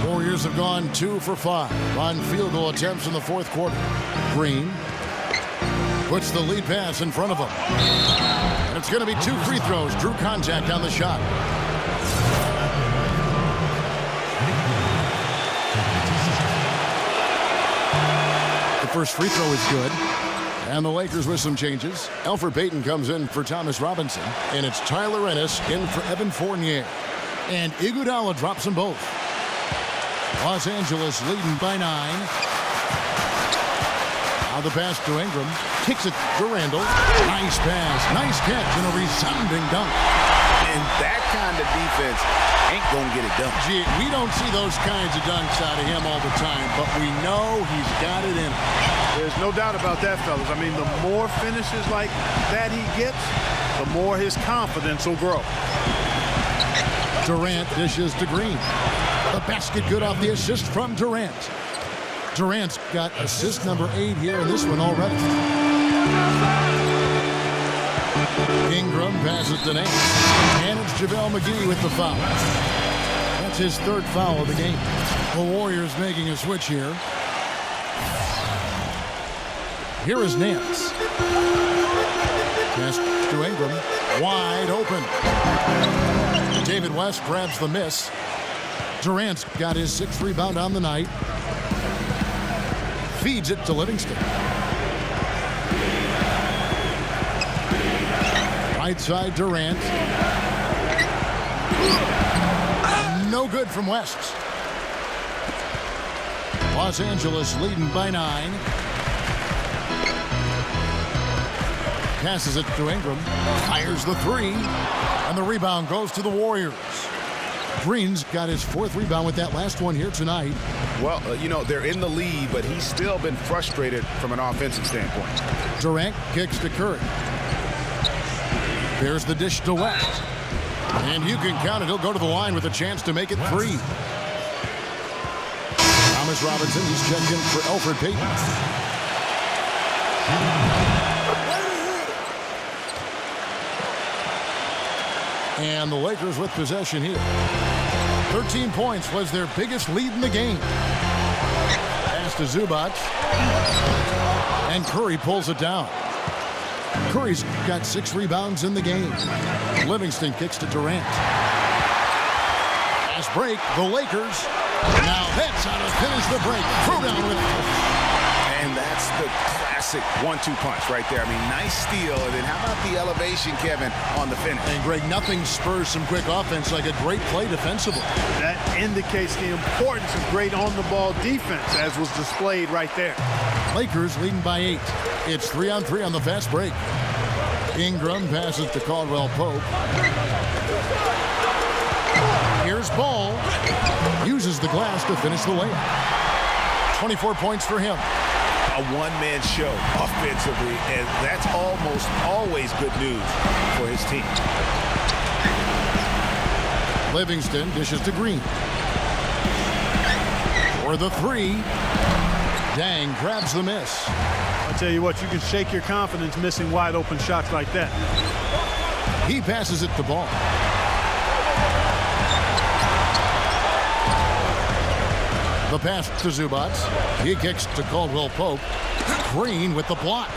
Warriors have gone 2 for 5 on field goal attempts in the fourth quarter. Green puts the lead pass in front of him. And it's going to be 2 free throws. Drew contact on the shot. The first free throw is good. And the Lakers with some changes. Elfrid Payton comes in for Thomas Robinson. And it's Tyler Ennis in for Evan Fournier. And Iguodala drops them both. Los Angeles leading by 9. Now the pass to Ingram. Kicks it to Randall. Nice pass. Nice catch and a resounding dunk. And that kind of defense ain't going to get it done. Gee, we don't see those kinds of dunks out of him all the time, but we know he's got it in him. There's no doubt about that, fellas. I mean, the more finishes like that he gets, the more his confidence will grow. Durant dishes to Green. The basket good off the assist from Durant. Durant's got assist number 8 here in this one already. Ingram passes to Nance. And it's JaVale McGee with the foul. That's his 3rd foul of the game. The Warriors making a switch here. Here is Nance. Pass to Ingram. Wide open. David West grabs the miss. Durant's got his 6th rebound on the night. Feeds it to Livingston. Right side Durant. No good from West. Los Angeles leading by 9. Passes it to Ingram. Fires the 3. And the rebound goes to the Warriors. Green's got his 4th rebound with that last one here tonight. Well, you know, they're in the lead, but he's still been frustrated from an offensive standpoint. Durant kicks to Curry. There's the dish to West. And you can count it. He'll go to the line with a chance to make it 3. Thomas Robinson, he's checked in for Elfrid Payton. And the Lakers with possession here. 13 points was their biggest lead in the game. Pass to Zubac. And Curry pulls it down. Curry's got 6 rebounds in the game. Livingston kicks to Durant. Fast break, the Lakers. Now that's how to finish the break. Throw down with it. And that's the classic 1-2 punch right there. I mean, nice steal. And then how about the elevation, Kevin, on the finish? And Greg, nothing spurs some quick offense like a great play defensively. That indicates the importance of great on-the-ball defense, as was displayed right there. Lakers leading by 8. It's 3-on-3 on the fast break. Ingram passes to Caldwell Pope. Here's Ball. Uses the glass to finish the layup. 24 points for him. A one-man show offensively, and that's almost always good news for his team. Livingston dishes to Green. For the 3. Dang grabs the miss. I'll tell you what, you can shake your confidence missing wide open shots like that. He passes it to Ball. The pass to Zubac. He kicks to Caldwell Pope. Green with the block.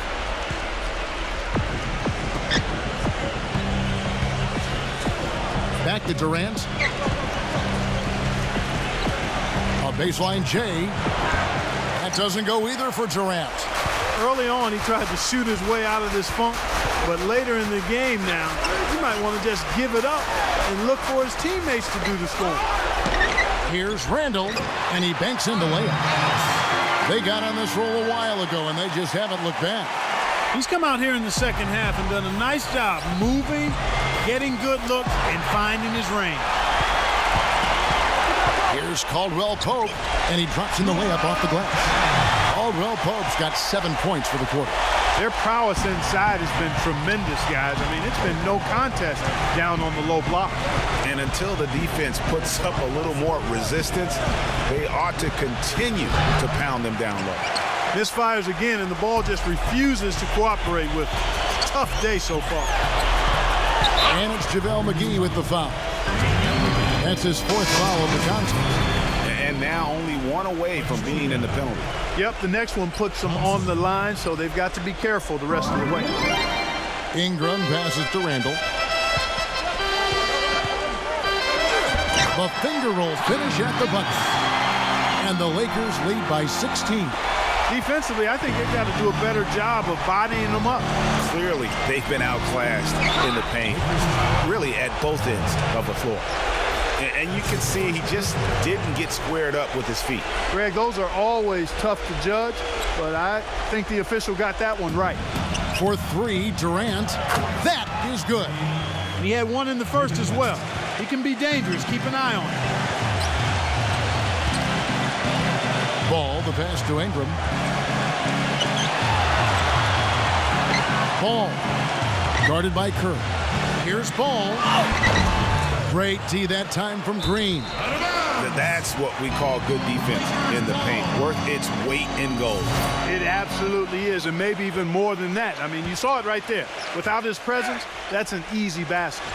Back to Durant. A baseline J. That doesn't go either for Durant. Early on, he tried to shoot his way out of this funk, but later in the game now, you might want to just give it up and look for his teammates to do the scoring. Here's Randall, and he banks in the layup. They got on this roll a while ago, and they just haven't looked back. He's come out here in the second half and done a nice job moving, getting good looks, and finding his range. Here's Caldwell Pope, and he drops in the layup off the glass. Caldwell Pope's got 7 points for the quarter. Their prowess inside has been tremendous, guys. I mean, it's been no contest down on the low block. And until the defense puts up a little more resistance, they ought to continue to pound them down low. Misfires again, and the ball just refuses to cooperate with it. Tough day so far. And it's JaVale McGee with the foul. That's his 4th foul of the contest. And now only 1 away from being in the penalty. Yep, the next one puts them on the line, so they've got to be careful the rest of the way. Ingram passes to Randall. The finger roll finish at the bucket. And the Lakers lead by 16. Defensively, I think they've got to do a better job of bodying them up. Clearly, they've been outclassed in the paint, really at both ends of the floor. And you can see he just didn't get squared up with his feet. Greg, those are always tough to judge, but I think the official got that one right. For 3, Durant. That is good. And he had one in the first as well. He can be dangerous. Keep an eye on him. Ball, the pass to Ingram. Ball. Guarded by Kerr. Here's Ball. Great D that time from Green. That's what we call good defense in the paint. Worth its weight in gold. It absolutely is, and maybe even more than that. I mean, you saw it right there. Without his presence, that's an easy basket.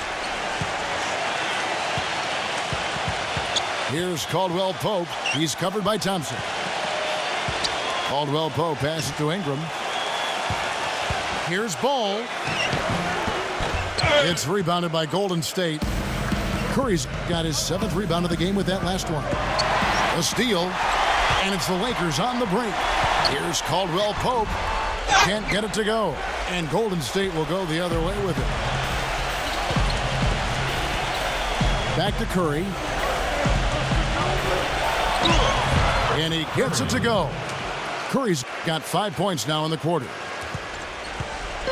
Here's Caldwell Pope. He's covered by Thompson. Caldwell Pope passes to Ingram. Here's Ball. It's rebounded by Golden State. Curry's got his 7th rebound of the game with that last one. A steal, and it's the Lakers on the brink. Here's Caldwell Pope. Can't get it to go, and Golden State will go the other way with it. Back to Curry. And he gets it to go. Curry's got 5 points now in the quarter.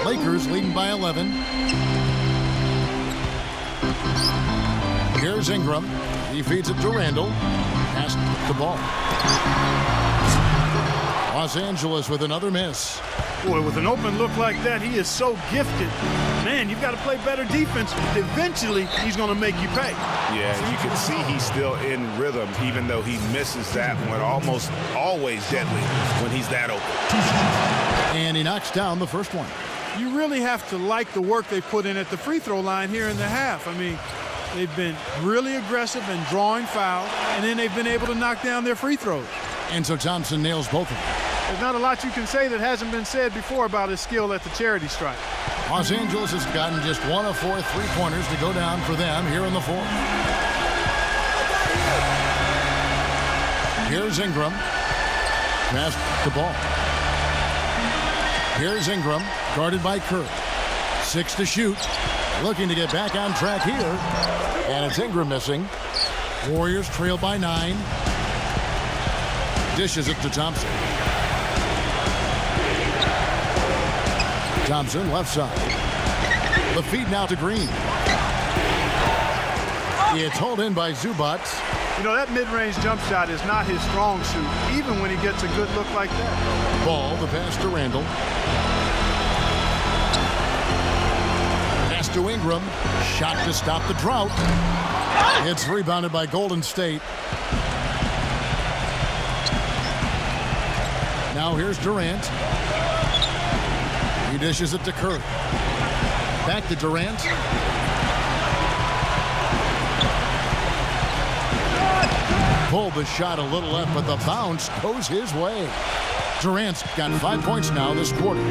Lakers leading by 11. Here's Ingram. He feeds it to Randall. Passed the ball. Los Angeles with another miss. Boy, with an open look like that, he is so gifted. Man, you've got to play better defense. Eventually, he's going to make you pay. Yeah, you can see he's still in rhythm, even though he misses that one. Almost always deadly when he's that open. And he knocks down the first one. You really have to like the work they put in at the free throw line here in the half. I mean, they've been really aggressive and drawing fouls, and then they've been able to knock down their free throws. And so Thompson nails both of them. There's not a lot you can say that hasn't been said before about his skill at the charity stripe. Los Angeles has gotten just 1 of 4 3-pointers to go down for them here in the fourth. Here's Ingram. Pass the ball. Here's Ingram, guarded by Kerr. 6 to shoot. Looking to get back on track here. And it's Ingram missing. Warriors trail by 9. Dishes it to Thompson. Thompson, left side. The feed now to Green. It's hauled in by Zubac. You know, that mid-range jump shot is not his strong suit, even when he gets a good look like that. Ball, the pass to Randall. Pass to Ingram. Shot to stop the drought. It's rebounded by Golden State. Now here's Durant. He dishes it to Kerr. Back to Durant. Pulled the shot a little left, but the bounce goes his way. Durant's got 5 points now this quarter.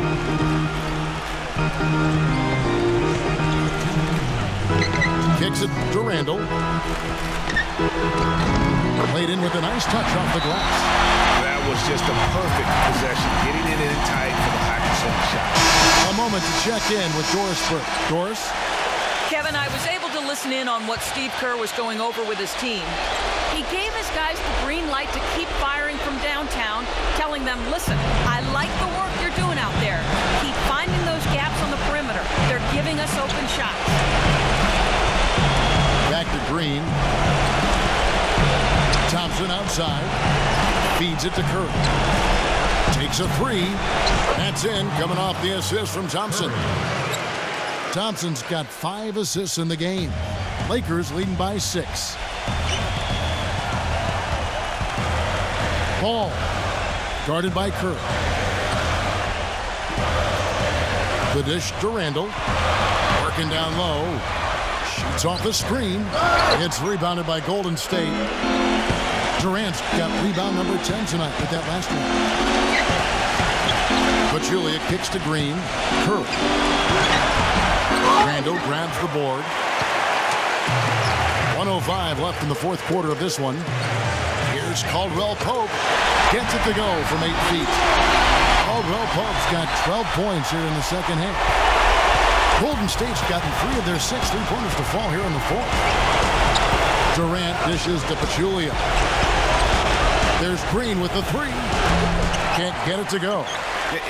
Kicks it to Randall. Played in with a nice touch off the glass. That was just a perfect possession, getting it in tight for the high percent shot. A moment to check in with Doris Burke. Doris? Kevin, I was able to listen in on what Steve Kerr was going over with his team. He gave his guys the green light to keep firing from downtown, telling them, listen, I like the work you're doing out there. Keep finding those gaps on the perimeter. They're giving us open shots. Back to Green. Thompson outside. Feeds it to Kerr. Takes a 3. That's in, coming off the assist from Thompson. Thompson's got 5 assists in the game. Lakers leading by 6. Ball. Guarded by Kerr. The dish to Randall. Working down low. Shoots off the screen. It's rebounded by Golden State. Durant's got rebound number 10 tonight with that last one. Pachulia kicks to Green. Kerr. Randall grabs the board. 1:05 left in the fourth quarter of this one. Here's Caldwell Pope. Gets it to go from 8 feet. Caldwell Pope's got 12 points here in the second half. Golden State's gotten 3 of their 6 3-pointers to fall here in the fourth. Durant dishes to Pachulia. There's Green with the 3. Can't get it to go.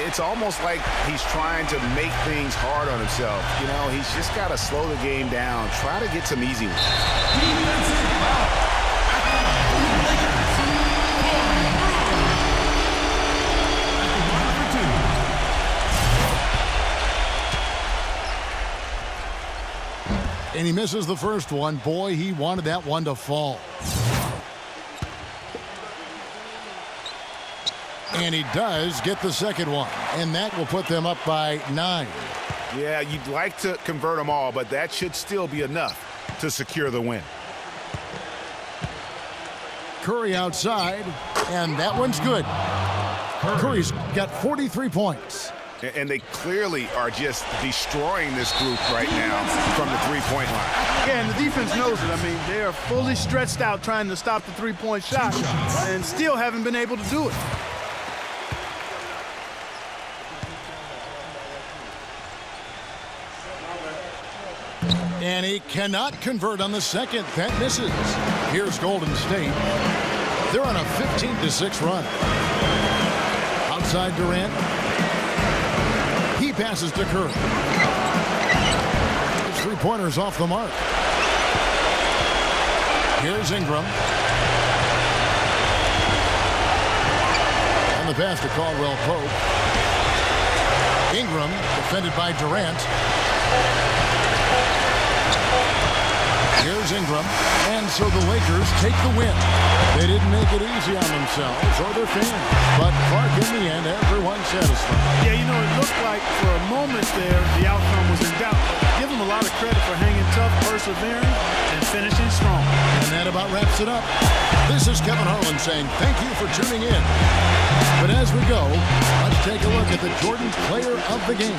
It's almost like he's trying to make things hard on himself. You know, he's just got to slow the game down. Try to get some easy ones. And he misses the first one. Boy, he wanted that one to fall. And he does get the second one. And that will put them up by 9. Yeah, you'd like to convert them all, but that should still be enough to secure the win. Curry outside, and that one's good. Curry's got 43 points. And they clearly are just destroying this group right now from the three-point line. Yeah, and the defense knows it. I mean, they are fully stretched out trying to stop the three-point shot and still haven't been able to do it. And he cannot convert on the second. That misses. Here's Golden State. They're on a 15-6 run. Outside Durant. He passes to Curry. His three-pointer's off the mark. Here's Ingram. And the pass to Caldwell Pope. Ingram defended by Durant. Here's Ingram. And so the Lakers take the win. They didn't make it easy on themselves or their fans. But Clark, in the end, everyone's satisfied. Yeah, you know, it looked like for a moment there the outcome was in doubt. Give them a lot of credit for hanging tough, persevering, and finishing strong. And that about wraps it up. This is Kevin Harlan saying thank you for tuning in. But as we go, let's take a look at the Jordan Player of the Game.